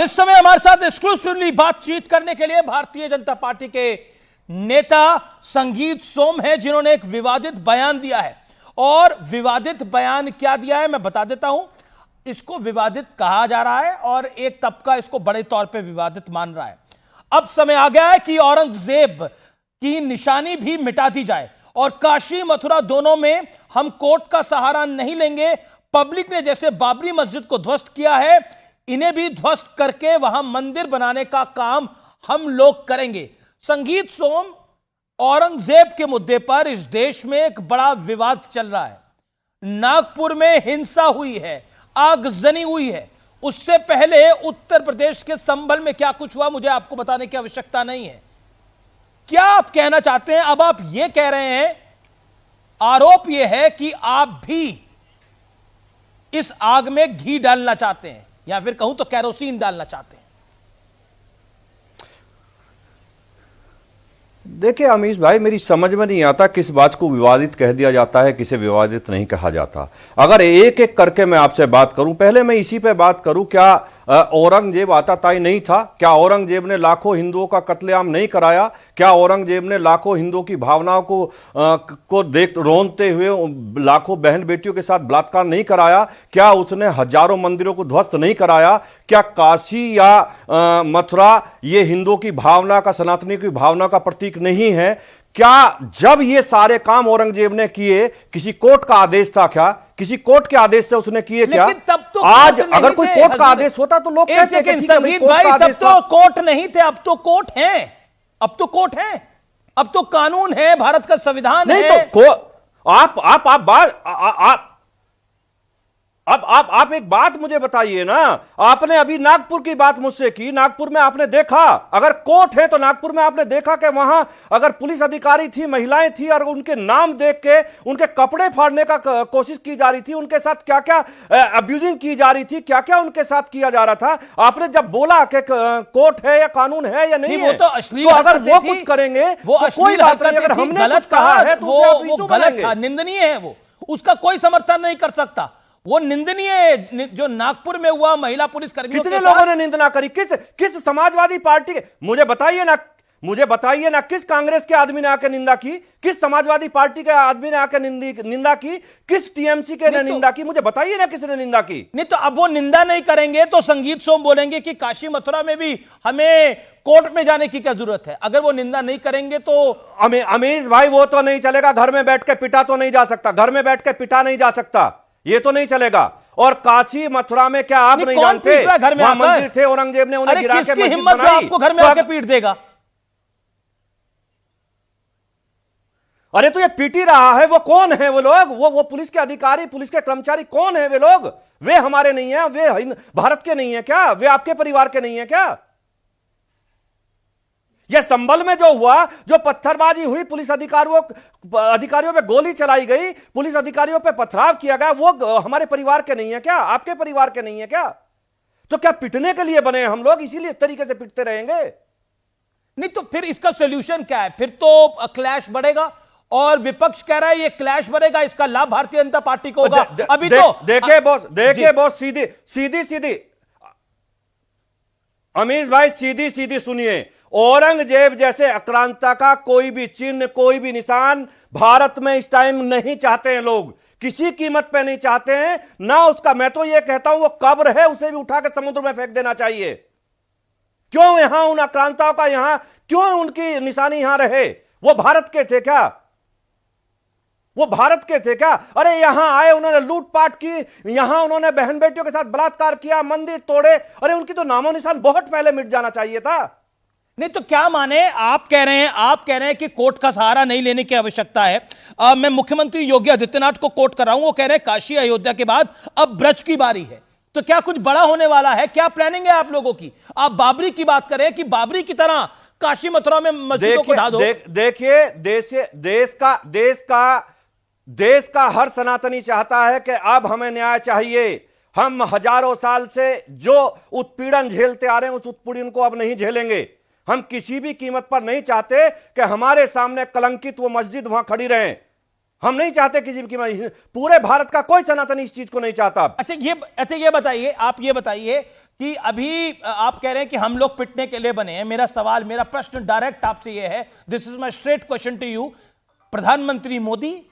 इस समय हमारे साथ एक्सक्लूसिवली बातचीत करने के लिए भारतीय जनता पार्टी के नेता संगीत सोम है, जिन्होंने एक विवादित बयान दिया है। और विवादित बयान क्या दिया है मैं बता देता हूं। इसको विवादित कहा जा रहा है और एक तबका इसको बड़े तौर पे विवादित मान रहा है। अब समय आ गया है कि औरंगजेब की निशानी भी मिटा दी जाए और काशी मथुरा दोनों में हम कोर्ट का सहारा नहीं लेंगे। पब्लिक ने जैसे बाबरी मस्जिद को ध्वस्त किया है, इन्हें भी ध्वस्त करके वहां मंदिर बनाने का काम हम लोग करेंगे। संगीत सोम, औरंगजेब के मुद्दे पर इस देश में एक बड़ा विवाद चल रहा है। नागपुर में हिंसा हुई है, आगजनी हुई है। उससे पहले उत्तर प्रदेश के संभल में क्या कुछ हुआ मुझे आपको बताने की आवश्यकता नहीं है। क्या आप कहना चाहते हैं? अब आप यह कह रहे हैं, आरोप यह है कि आप भी इस आग में घी डालना चाहते हैं, या फिर कहूं तो केरोसिन डालना चाहते हैं। देखिए अमीश भाई, मेरी समझ में नहीं आता किस बात को विवादित कह दिया जाता है, किसे विवादित नहीं कहा जाता। अगर एक एक करके मैं आपसे बात करूं, पहले मैं इसी पे बात करूं, क्या औरंगजेब आताताई नहीं था? क्या औरंगजेब ने लाखों हिंदुओं का कत्लेआम नहीं कराया? क्या औरंगजेब ने लाखों हिंदुओं की भावनाओं को देख रोनते हुए लाखों बहन बेटियों के साथ बलात्कार नहीं कराया? क्या उसने हजारों मंदिरों को ध्वस्त नहीं कराया? क्या काशी या मथुरा ये हिंदुओं की भावना का, सनातनी की भावना का प्रतीक नहीं है? क्या जब ये सारे काम औरंगजेब ने किए, किसी कोर्ट का आदेश था? क्या किसी कोर्ट के आदेश से उसने किए? क्या तब तो आज अगर कोई कोर्ट का आदेश होता तो लोग कहते कि संगीत भाई तब तो कोर्ट नहीं थे, अब तो कोर्ट हैं। अब तो कोर्ट है, अब तो कानून है, भारत का संविधान नहीं है। तो आप एक बात मुझे बताइए ना। आपने अभी नागपुर की बात मुझसे की, नागपुर में आपने देखा, अगर कोर्ट है तो नागपुर में आपने देखा कि वहां अगर पुलिस अधिकारी थी, महिलाएं थी, और उनके नाम देख के उनके कपड़े फाड़ने का कोशिश की जा रही थी, उनके साथ क्या क्या अब्यूजिंग की जा रही थी, क्या क्या उनके साथ किया जा रहा था। आपने जब बोला कि कोर्ट है या कानून है या नहीं, वो तो अश्लील, तो अगर वो कुछ करेंगे वो कोई बात नहीं। अगर हमने गलत कहा है तो वो गलत था, निंदनीय है, वो उसका कोई समर्थन नहीं कर सकता। वो निंदनीय है जो नागपुर में हुआ महिला पुलिस कर्मियों के साथ। कितने लोगों ने निंदा करी? किस समाजवादी पार्टी के, मुझे बताइए ना किस कांग्रेस के आदमी ने आकर निंदा की, किस समाजवादी पार्टी के आदमी ने आकर निंदा की, किस टीएमसी के ने निंदा की? मुझे बताइए ना किसने निंदा की। नहीं तो अब वो निंदा नहीं करेंगे तो संगीत सोम बोलेंगे कि काशी मथुरा में भी हमें कोर्ट में जाने की क्या जरूरत है। अगर वो निंदा नहीं करेंगे तो अमीश भाई, वो तो नहीं चलेगा। घर में बैठ के पिटा तो नहीं जा सकता, घर में बैठ के पिटा नहीं जा सकता, ये तो नहीं चलेगा। और काशी मथुरा में क्या आप नहीं जानते वहां मंदिर थे, औरंगजेब ने उन्हें गिरा के मस्जिद हिम्मत जो आपको घर में आके पीट देगा? अरे तो ये पीटी रहा है, वो कौन है वो लोग? वो पुलिस के अधिकारी, पुलिस के कर्मचारी कौन है वे लोग? वे हमारे नहीं है, वे भारत के नहीं है क्या? वे आपके परिवार के नहीं है क्या? यह संभल में जो हुआ, जो पत्थरबाजी हुई, पुलिस अधिकारियों पे गोली चलाई गई, पुलिस अधिकारियों पे पथराव किया गया, वो हमारे परिवार के नहीं है क्या? आपके परिवार के नहीं है क्या? तो क्या पिटने के लिए बने हम लोग? इसीलिए तरीके से पिटते रहेंगे? नहीं तो फिर इसका सॉल्यूशन क्या है? फिर तो क्लैश बढ़ेगा और विपक्ष कह रहा है ये क्लैश बढ़ेगा, इसका लाभ भारतीय जनता पार्टी को होगा। अभी तो देखिए बॉस, सीधी अमीश भाई, सीधी सुनिए। औरंगजेब जैसे आक्रांता का कोई भी चिन्ह, कोई भी निशान भारत में इस टाइम नहीं चाहते हैं लोग, किसी कीमत पे नहीं चाहते हैं ना उसका। मैं तो यह कहता हूं वो कब्र है, उसे भी उठा के समुद्र में फेंक देना चाहिए। क्यों यहां उन आक्रांताओं का, यहां क्यों उनकी निशानी यहां रहे? वो भारत के थे क्या? वो भारत के थे क्या? अरे यहां आए, उन्होंने लूटपाट की, यहां उन्होंने बहन बेटियों के साथ बलात्कार किया, मंदिर तोड़े। अरे उनकी तो नामो निशान बहुत पहले मिट जाना चाहिए था। नहीं तो क्या माने, आप कह रहे हैं कि कोर्ट का सहारा नहीं लेने की आवश्यकता है। मैं मुख्यमंत्री योगी आदित्यनाथ को कोर्ट कर रहा हूं, वो कह रहे हैं काशी अयोध्या के बाद अब ब्रज की बारी है। तो क्या कुछ बड़ा होने वाला है? क्या प्लानिंग है आप लोगों की? आप बाबरी की बात करें कि बाबरी की तरह काशी मथुरा में मस्जिदों को ढा दो। देखिए देश का हर सनातनी चाहता है कि अब हमें न्याय चाहिए। हम हजारों साल से जो उत्पीड़न झेलते आ रहे हैं, उस उत्पीड़न को अब नहीं झेलेंगे। हम किसी भी कीमत पर नहीं चाहते कि हमारे सामने कलंकित वो मस्जिद वहां खड़ी रहे। हम नहीं चाहते किसी भी कीमत, पूरे भारत का कोई सनातनी इस चीज को नहीं चाहता। अच्छा ये बताइए, आप ये बताइए कि अभी आप कह रहे हैं कि हम लोग पिटने के लिए बने हैं। मेरा सवाल, मेरा प्रश्न डायरेक्ट आपसे यह है, this is my straight question to you. प्रधानमंत्री मोदी,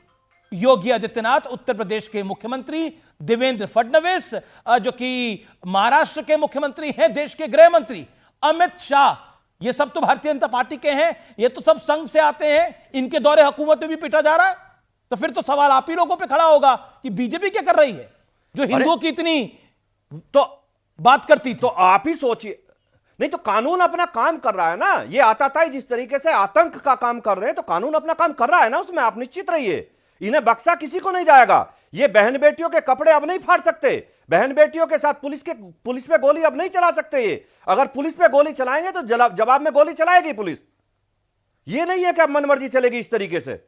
योगी आदित्यनाथ उत्तर प्रदेश के मुख्यमंत्री, देवेंद्र फडणवीस जो कि महाराष्ट्र के मुख्यमंत्री हैं, देश के गृह मंत्री अमित शाह, ये सब तो भारतीय जनता पार्टी के हैं, ये तो सब संघ से आते हैं, इनके दौरे हुकूमत में भी पिटा जा रहा है। तो फिर तो सवाल आप ही लोगों पे खड़ा होगा कि बीजेपी क्या कर रही है जो हिंदुओं की इतनी तो बात करती थी। तो आप ही सोचिए, नहीं तो कानून अपना काम कर रहा है ना। ये आताताई जिस तरीके से आतंक का काम कर रहे हैं, तो कानून अपना काम कर रहा है ना, उसमें आप निश्चित रहिए। इन्हें बख्शा किसी को नहीं जाएगा। ये बहन बेटियों के कपड़े अब नहीं फाड़ सकते, बहन बेटियों के साथ पुलिस पे गोली अब नहीं चला सकते। ये अगर पुलिस पे गोली चलाएंगे तो जवाब में गोली चलाएगी पुलिस। ये नहीं है कि अब मनमर्जी चलेगी इस तरीके से।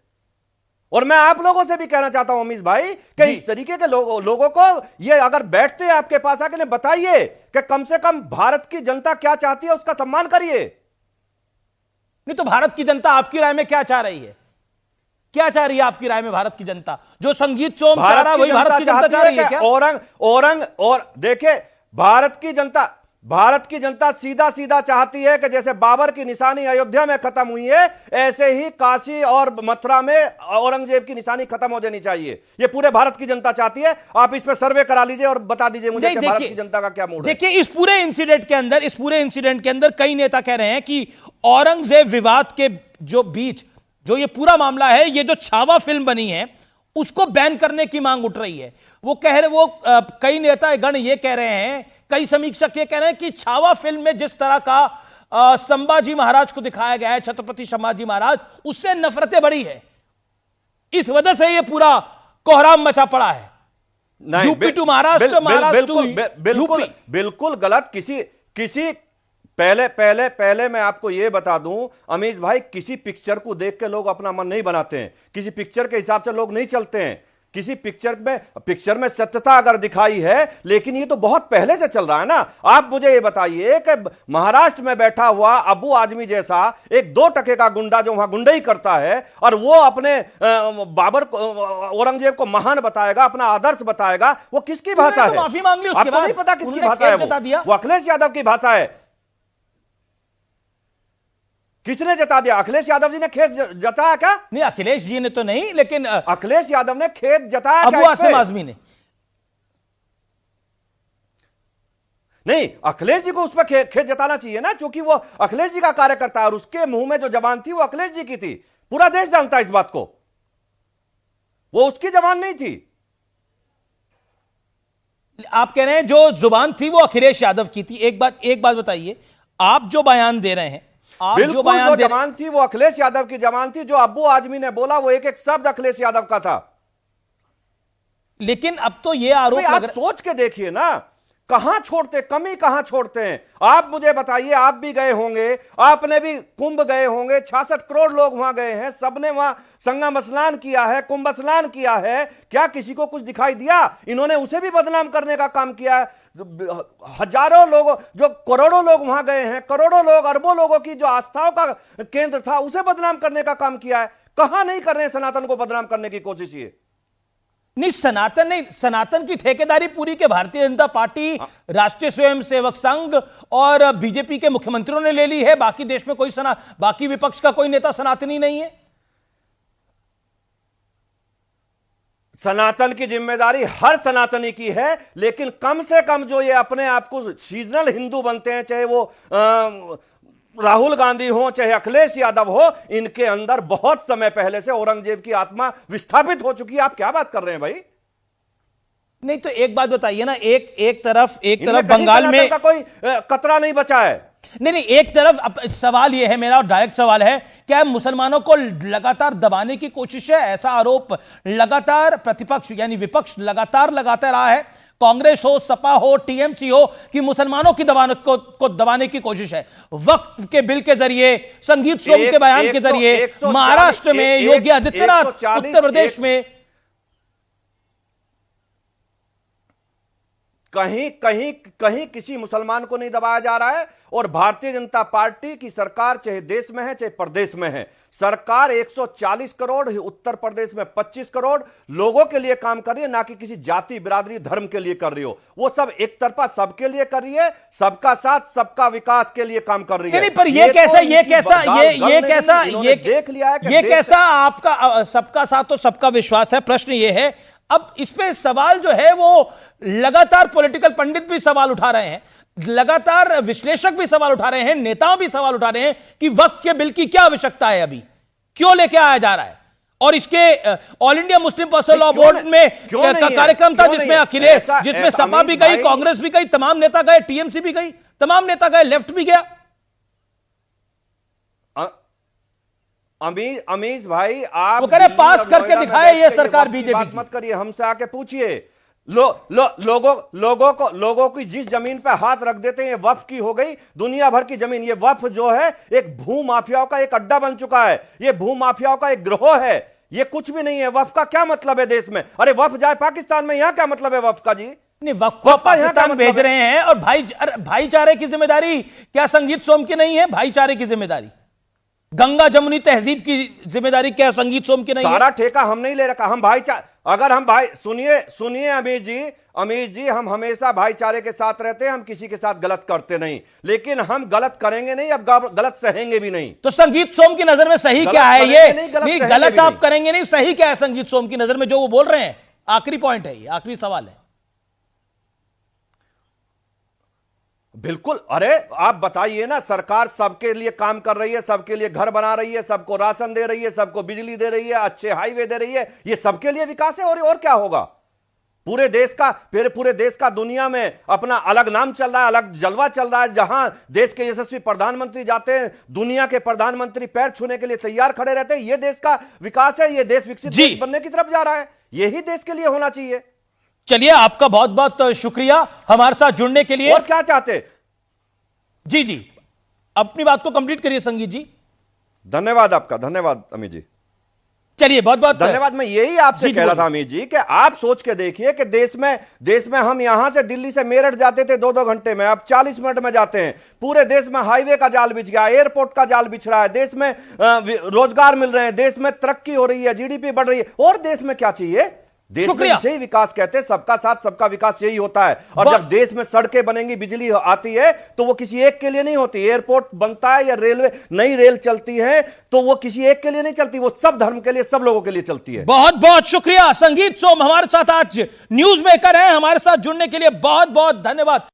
और मैं आप लोगों से भी कहना चाहता हूं अमीश भाई कि इस तरीके के लोगों को, ये अगर बैठते हैं आपके पास आके, बताइए कि कम से कम भारत की जनता क्या चाहती है, उसका सम्मान करिए। नहीं तो भारत की जनता आपकी राय में क्या चाह रही है? क्या चाह रही है आपकी राय में भारत की जनता? जो संगीत चोम चाह रहा है वही भारत की जनता चाह रही है क्या? औरंग और देखिए, भारत की जनता सीधा सीधा चाहती है कि जैसे बाबर की निशानी अयोध्या में खत्म हुई है, ऐसे ही काशी और मथुरा में औरंगजेब की निशानी खत्म हो जानी चाहिए। ये पूरे भारत की जनता चाहती है। आप इस पे सर्वे करा लीजिए और बता दीजिए मुझे कि भारत की जनता का क्या मूड है। देखिए, इस पूरे इंसिडेंट के अंदर कई नेता कह रहे हैं कि औरंगजेब विवाद के जो बीच जो ये पूरा मामला है, ये जो छावा फिल्म बनी है उसको बैन करने की मांग उठ रही है। कई नेता गण ये कह रहे हैं, कई समीक्षक ये कह रहे हैं कि छावा फिल्म में जिस तरह का संभाजी महाराज को दिखाया गया है, छत्रपति संभाजी महाराज, उससे नफरतें बढ़ी है। इस वजह से ये पूरा कोहराम मचा पड़ा है। UP to Maharashtra, Maharashtra to UP. बिल्कुल गलत। किसी पहले मैं आपको यह बता दूं अमीश भाई, किसी पिक्चर को देख के लोग अपना मन नहीं बनाते हैं, किसी पिक्चर के हिसाब से लोग नहीं चलते हैं। किसी पिक्चर में सत्यता अगर दिखाई है, लेकिन ये तो बहुत पहले से चल रहा है ना। आप मुझे ये बताइए कि महाराष्ट्र में बैठा हुआ अबू आजमी जैसा एक 2 टके का गुंडा जो वहां गुंडई करता है, और वो अपने औरंगजेब को महान बताएगा, अपना आदर्श बताएगा, वो किसकी भाषा है? माफी मांग ली, आपको नहीं पता किसकी भाषा है? वो अखिलेश यादव की भाषा है। किसने जता दिया? अखिलेश यादव जी ने खेत जताया क्या? नहीं, अखिलेश जी ने तो नहीं, लेकिन अखिलेश यादव ने खेत जताया अबू आसिम आजमी ने। नहीं, अखिलेश जी को उस पर खेत जताना चाहिए ना, क्योंकि वो अखिलेश जी का कार्यकर्ता है और उसके मुंह में जो जबान थी वो अखिलेश जी की थी। पूरा देश जानता है इस बात को। वो उसकी जबान नहीं थी। आप कह रहे हैं जो जुबान थी वो अखिलेश यादव की थी। एक बात बताइए, आप जो बयान दे रहे हैं, बिल्कुल जो जबान थी वो अखिलेश यादव की जबान थी। जो अब्बू आजमी ने बोला वो एक एक शब्द अखिलेश यादव का था। लेकिन अब तो ये आरोप आप सोच के देखिए ना, कहां छोड़ते, कमी कहां छोड़ते हैं। आप मुझे बताइए, आप भी गए होंगे, आपने भी कुंभ गए होंगे, 66 करोड़ लोग वहां गए हैं, सबने वहां संगम स्नान किया है, कुंभ स्नान किया है। क्या किसी को कुछ दिखाई दिया? इन्होंने उसे भी बदनाम करने का काम किया है। हजारों लोगों, जो करोड़ों लोग वहां गए हैं, करोड़ों लोग, अरबों लोगों की जो आस्थाओं का केंद्र था, उसे बदनाम करने का काम किया है। कहां नहीं कर रहे हैं सनातन को बदनाम करने की कोशिश? ये नहीं, सनातन की ठेकेदारी पूरी के भारतीय जनता पार्टी, राष्ट्रीय स्वयंसेवक संघ और बीजेपी के मुख्यमंत्रियों ने ले ली है। बाकी देश में बाकी विपक्ष का कोई नेता सनातनी नहीं है। सनातन की जिम्मेदारी हर सनातनी की है, लेकिन कम से कम जो ये अपने आप को सीजनल हिंदू बनते हैं, चाहे वो राहुल गांधी हो, चाहे अखिलेश यादव हो, इनके अंदर बहुत समय पहले से औरंगजेब की आत्मा विस्थापित हो चुकी है। आप क्या बात कर रहे हैं भाई? नहीं तो एक बात बताइए ना, एक तरफ बंगाल में का कोई कतरा नहीं बचा है। नहीं, एक तरफ सवाल यह है, मेरा डायरेक्ट सवाल है, क्या मुसलमानों को लगातार दबाने की कोशिश है? ऐसा आरोप लगातार प्रतिपक्ष यानी विपक्ष लगातार लगाता रहा है, कांग्रेस हो, सपा हो, टीएमसी हो, कि मुसलमानों की को दबाने की कोशिश है। वक्फ के बिल के जरिए, संगीत सोम के बयान के जरिए, महाराष्ट्र में योगी आदित्यनाथ, उत्तर प्रदेश में कहीं कहीं कहीं किसी मुसलमान को नहीं दबाया जा रहा है। और भारतीय जनता पार्टी की सरकार चाहे देश में है चाहे प्रदेश में है, सरकार 140 करोड़, उत्तर प्रदेश में 25 करोड़ लोगों के लिए काम कर रही है, ना कि किसी जाति बिरादरी धर्म के लिए कर रही हो। वो सब एक तरफा सबके लिए कर रही है, सबका साथ सबका विकास के लिए काम कर रही है। नहीं, पर ये कैसा देख लिया है ये कैसा आपका सबका साथ तो सबका विश्वास है। प्रश्न ये है, अब इस पे सवाल जो है वो लगातार पॉलिटिकल पंडित भी सवाल उठा रहे हैं, लगातार विश्लेषक भी सवाल उठा रहे हैं, नेताओं भी सवाल उठा रहे हैं कि वक्फ के बिल की क्या आवश्यकता है, अभी क्यों लेके आया जा रहा है। और इसके all India Muslim personal law board में कार्यक्रम था जिसमें अखिलेश, जिसमें सपा भी गई, कांग्रेस भी गई, तमाम नेता गए, टीएमसी भी गई, तमाम नेता गए, लेफ्ट भी गया। अमीश भाई, आप वो कह रहे पास करके दिखाए ये सरकार बीजेपी। बात मत करिए, हमसे आके पूछिए। लोगों की जिस जमीन पे हाथ रख देते हैं, ये वक्फ की हो गई दुनिया भर की जमीन। ये वक्फ जो है एक भू माफियाओं का एक अड्डा बन चुका है, ये भू माफियाओं का एक गिरोह है, ये कुछ भी नहीं है। वक्फ का क्या मतलब है देश में? अरे वक्फ जाए पाकिस्तान में, यहां क्या मतलब है वक्फ का जी? नहीं, वक्फ को पाकिस्तान भेज रहे हैं। और भाईचारे की जिम्मेदारी क्या संगीत सोम की नहीं है? भाईचारे की जिम्मेदारी, गंगा जमुनी तहजीब की जिम्मेदारी क्या संगीत सोम की नहीं है? सारा ठेका हम नहीं ले रखा, हम अगर हम भाई सुनिए अमीश जी, हम हमेशा भाईचारे के साथ रहते हैं, हम किसी के साथ गलत करते नहीं, लेकिन हम गलत करेंगे नहीं, अब गलत सहेंगे भी नहीं। तो संगीत सोम की नजर में सही क्या है? ये नहीं, गलत आप करेंगे नहीं, सही क्या है संगीत सोम की नजर में जो वो बोल रहे हैं? आखिरी पॉइंट है, ये आखिरी सवाल है। बिल्कुल, अरे आप बताइए ना, सरकार सबके लिए काम कर रही है, सबके लिए घर बना रही है, सबको राशन दे रही है, सबको बिजली दे रही है, अच्छे हाईवे दे रही है, ये सबके लिए विकास है। और क्या होगा? पूरे देश का दुनिया में अपना अलग नाम चल रहा है, अलग जलवा चल रहा है। जहां देश के यशस्वी प्रधानमंत्री जाते हैं, दुनिया के प्रधानमंत्री पैर छूने के लिए तैयार खड़े रहते हैं। ये देश का विकास है, ये देश विकसित देश बनने की तरफ जा रहा है, यही देश के लिए होना चाहिए। चलिए, आपका बहुत बहुत शुक्रिया हमारे साथ जुड़ने के लिए। और क्या चाहते? जी, अपनी बात को कंप्लीट करिए संगीत जी। धन्यवाद आपका, धन्यवाद अमित जी। चलिए, बहुत बहुत धन्यवाद। मैं यही आपसे कह रहा था अमित जी कि आप सोच के देखिए कि देश में हम यहां से दिल्ली से मेरठ जाते थे 2-2 घंटे में, अब 40 मिनट में जाते हैं। पूरे देश में हाईवे का जाल बिछ गया, एयरपोर्ट का जाल बिछ रहा है, देश में रोजगार मिल रहे हैं, देश में तरक्की हो रही है, जीडीपी बढ़ रही है। और देश में क्या चाहिए? देश में इसे ही विकास कहते हैं, सबका साथ सबका विकास यही होता है। और जब देश में सड़कें बनेंगी, बिजली आती है, तो वो किसी एक के लिए नहीं होती। एयरपोर्ट बनता है या रेलवे नई रेल चलती है, तो वो किसी एक के लिए नहीं चलती, वो सब धर्म के लिए, सब लोगों के लिए चलती है। बहुत बहुत शुक्रिया संगीत सोम हमारे साथ आज न्यूज मेकर हैं, हमारे साथ जुड़ने के लिए बहुत बहुत धन्यवाद।